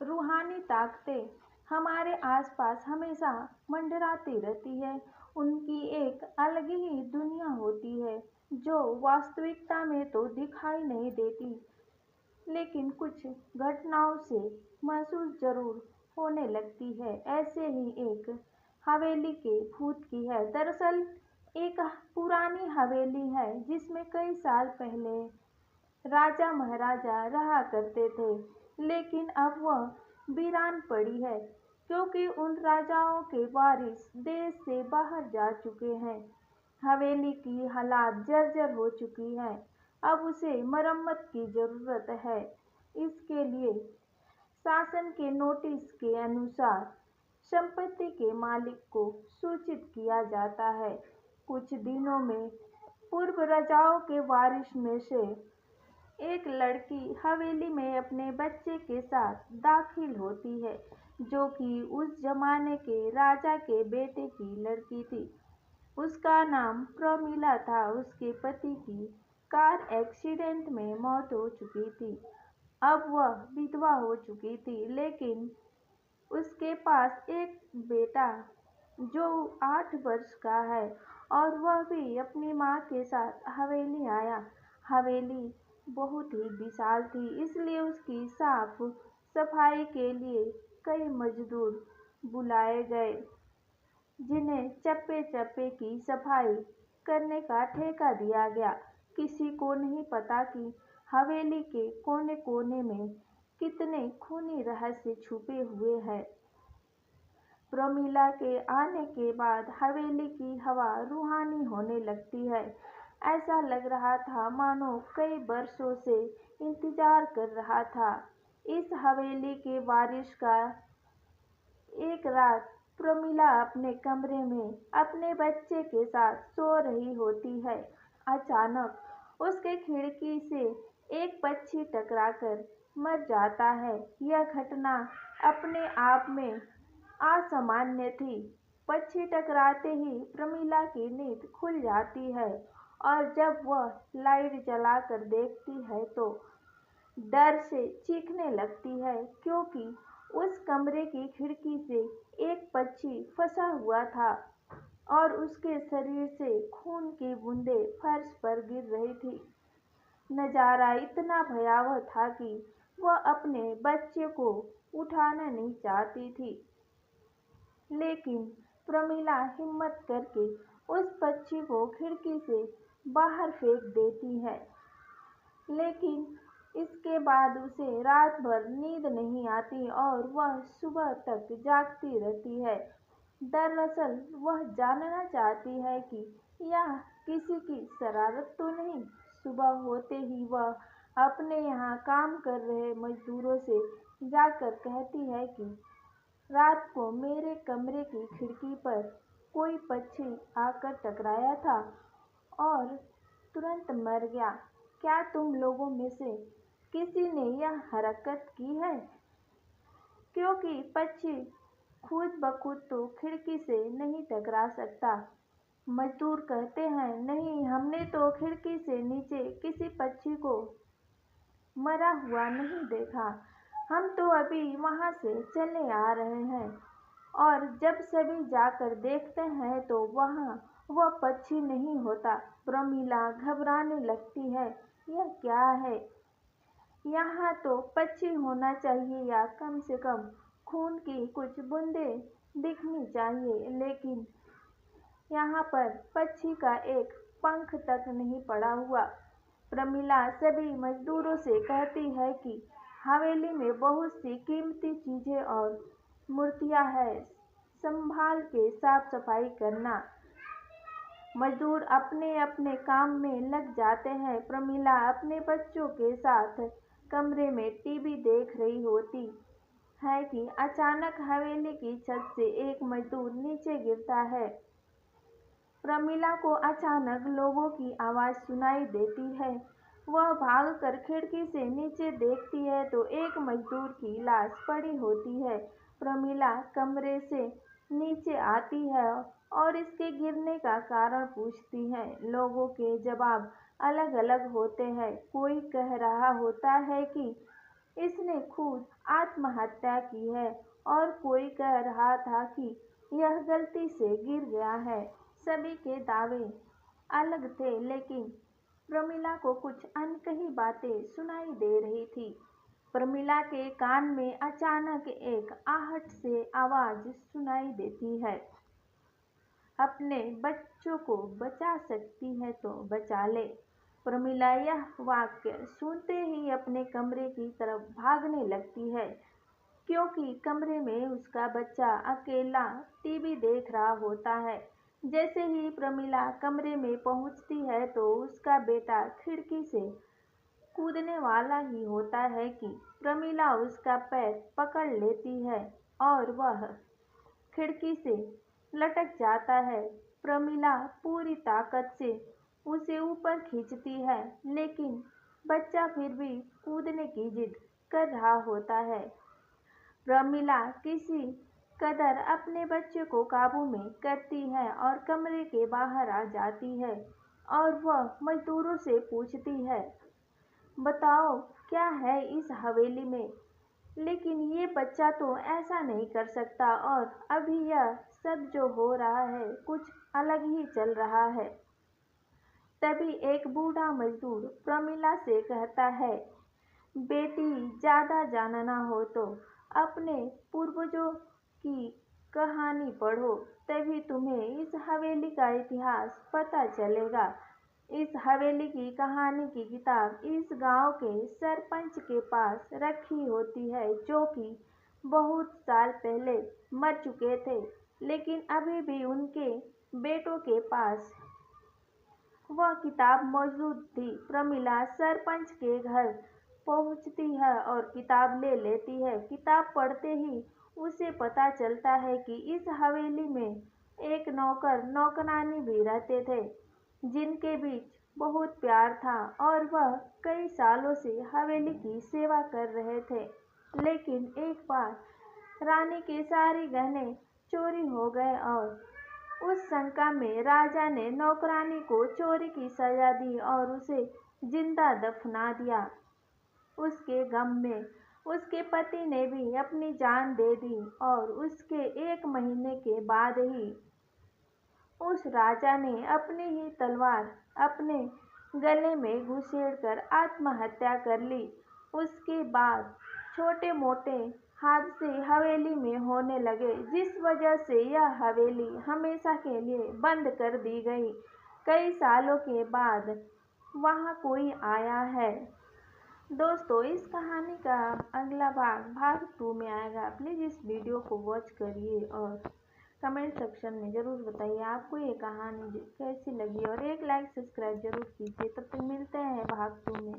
रूहानी ताकतें हमारे आसपास हमेशा मंडराती रहती है। उनकी एक अलग ही दुनिया होती है जो वास्तविकता में तो दिखाई नहीं देती, लेकिन कुछ घटनाओं से महसूस जरूर होने लगती है। ऐसे ही एक हवेली के भूत की है। दरअसल एक पुरानी हवेली है जिसमें कई साल पहले राजा महाराजा रहा करते थे, लेकिन अब वह वीरान पड़ी है क्योंकि उन राजाओं के वारिस देश से बाहर जा चुके हैं। हवेली की हालात जर्जर हो चुकी है। अब उसे मरम्मत की जरूरत है। इसके लिए शासन के नोटिस के अनुसार संपत्ति के मालिक को सूचित किया जाता है। कुछ दिनों में पूर्व राजाओं के वारिस में से एक लड़की हवेली में अपने बच्चे के साथ दाखिल होती है, जो कि उस जमाने के राजा के बेटे की लड़की थी। उसका नाम प्रमिला था। उसके पति की कार एक्सीडेंट में मौत हो चुकी थी। अब वह विधवा हो चुकी थी, लेकिन उसके पास एक बेटा जो 8 वर्ष का है और वह भी अपनी माँ के साथ हवेली आया। हवेली बहुत ही विशाल थी, इसलिए उसकी साफ सफाई के लिए कई मजदूर बुलाए गए, जिन्हें चप्पे चप्पे की सफाई करने का ठेका दिया गया। किसी को नहीं पता कि हवेली के कोने कोने में कितने खूनी रहस्य छुपे हुए हैं। प्रमिला के आने के बाद हवेली की हवा रूहानी होने लगती है। ऐसा लग रहा था मानो कई वर्षों से इंतजार कर रहा था। इस हवेली के वारिस का एक रात प्रमिला अपने कमरे में अपने बच्चे के साथ सो रही होती है। अचानक उसके खिड़की से एक पक्षी टकराकर मर जाता है। यह घटना अपने आप में असामान्य थी। पक्षी टकराते ही प्रमिला की नींद खुल जाती है और जब वह लाइट जलाकर देखती है तो डर से चीखने लगती है, क्योंकि उस कमरे की खिड़की से एक पक्षी फंसा हुआ था और उसके शरीर से खून की बूंदें फर्श पर गिर रही थी। नजारा इतना भयावह था कि वह अपने बच्चे को उठाना नहीं चाहती थी, लेकिन प्रमिला हिम्मत करके उस पक्षी को खिड़की से बाहर फेंक देती है। लेकिन इसके बाद उसे रात भर नींद नहीं आती और वह सुबह तक जागती रहती है। दरअसल वह जानना चाहती है कि यह किसी की शरारत तो नहीं। सुबह होते ही वह अपने यहाँ काम कर रहे मजदूरों से जाकर कहती है कि रात को मेरे कमरे की खिड़की पर कोई पक्षी आकर टकराया था और तुरंत मर गया। क्या तुम लोगों में से किसी ने यह हरकत की है? क्योंकि पक्षी खुद ब खुद तो खिड़की से नहीं टकरा सकता। मजदूर कहते हैं, नहीं, हमने तो खिड़की से नीचे किसी पक्षी को मरा हुआ नहीं देखा। हम तो अभी वहां से चले आ रहे हैं और जब सभी जाकर देखते हैं तो वहां वह पक्षी नहीं होता। प्रमिला घबराने लगती है। यह क्या है? यहाँ तो पक्षी होना चाहिए या कम से कम खून की कुछ बूंदें दिखनी चाहिए, लेकिन यहाँ पर पक्षी का एक पंख तक नहीं पड़ा हुआ। प्रमिला सभी मजदूरों से कहती है कि हवेली में बहुत सी कीमती चीजें और मूर्तियां हैं, संभाल के साफ सफाई करना। मजदूर अपने अपने काम में लग जाते हैं। प्रमिला अपने बच्चों के साथ कमरे में टीवी देख रही होती है कि अचानक हवेली की छत से एक मजदूर नीचे गिरता है। प्रमिला को अचानक लोगों की आवाज सुनाई देती है। वह भागकर खिड़की से नीचे देखती है तो एक मजदूर की लाश पड़ी होती है। प्रमिला कमरे से नीचे आती है और इसके गिरने का कारण पूछती है। लोगों के जवाब अलग अलग होते हैं। कोई कह रहा होता है कि इसने खुद आत्महत्या की है और कोई कह रहा था कि यह गलती से गिर गया है। सभी के दावे अलग थे, लेकिन प्रमिला को कुछ अनकही बातें सुनाई दे रही थी। प्रमिला के कान में अचानक एक आहट से आवाज सुनाई देती है, अपने बच्चों को बचा सकती है तो बचा ले। प्रमिला यह वाक्य सुनते ही अपने कमरे की तरफ भागने लगती है, क्योंकि कमरे में उसका बच्चा अकेला टीवी देख रहा होता है। जैसे ही प्रमिला कमरे में पहुंचती है तो उसका बेटा खिड़की से कूदने वाला ही होता है कि प्रमिला उसका पैर पकड़ लेती है और वह खिड़की से लटक जाता है। प्रमिला पूरी ताकत से उसे ऊपर खींचती है, लेकिन बच्चा फिर भी कूदने की जिद कर रहा होता है। प्रमिला किसी कदर अपने बच्चे को काबू में करती है और कमरे के बाहर आ जाती है और वह मजदूरों से पूछती है, बताओ क्या है इस हवेली में? लेकिन ये बच्चा तो ऐसा नहीं कर सकता और अभी यह सब जो हो रहा है कुछ अलग ही चल रहा है। तभी एक बूढ़ा मजदूर प्रमिला से कहता है, बेटी ज्यादा जानना हो तो अपने पूर्वजों की कहानी पढ़ो, तभी तुम्हें इस हवेली का इतिहास पता चलेगा। इस हवेली की कहानी की किताब इस गांव के सरपंच के पास रखी होती है, जो कि बहुत साल पहले मर चुके थे, लेकिन अभी भी उनके बेटों के पास वह किताब मौजूद थी। प्रमिला सरपंच के घर पहुंचती है और किताब ले लेती है। किताब पढ़ते ही उसे पता चलता है कि इस हवेली में एक नौकर नौकरानी भी रहते थे, जिनके बीच बहुत प्यार था और वह कई सालों से हवेली की सेवा कर रहे थे। लेकिन एक बार रानी के सारे गहने चोरी हो गए और उस शंका में राजा ने नौकरानी को चोरी की सजा दी और उसे जिंदा दफना दिया। उसके गम में उसके पति ने भी अपनी जान दे दी और उसके 1 महीने के बाद ही उस राजा ने अपनी ही तलवार अपने गले में घुसेड़कर आत्महत्या कर ली। उसके बाद छोटे मोटे हादसे हवेली में होने लगे, जिस वजह से यह हवेली हमेशा के लिए बंद कर दी गई। कई सालों के बाद वहां कोई आया है। दोस्तों, इस कहानी का अगला भाग 2 में आएगा। प्लीज़ इस वीडियो को वॉच करिए और कमेंट सेक्शन में ज़रूर बताइए आपको ये कहानी कैसी लगी और एक लाइक सब्सक्राइब जरूर कीजिए। तब तक मिलते हैं भाग 2 में।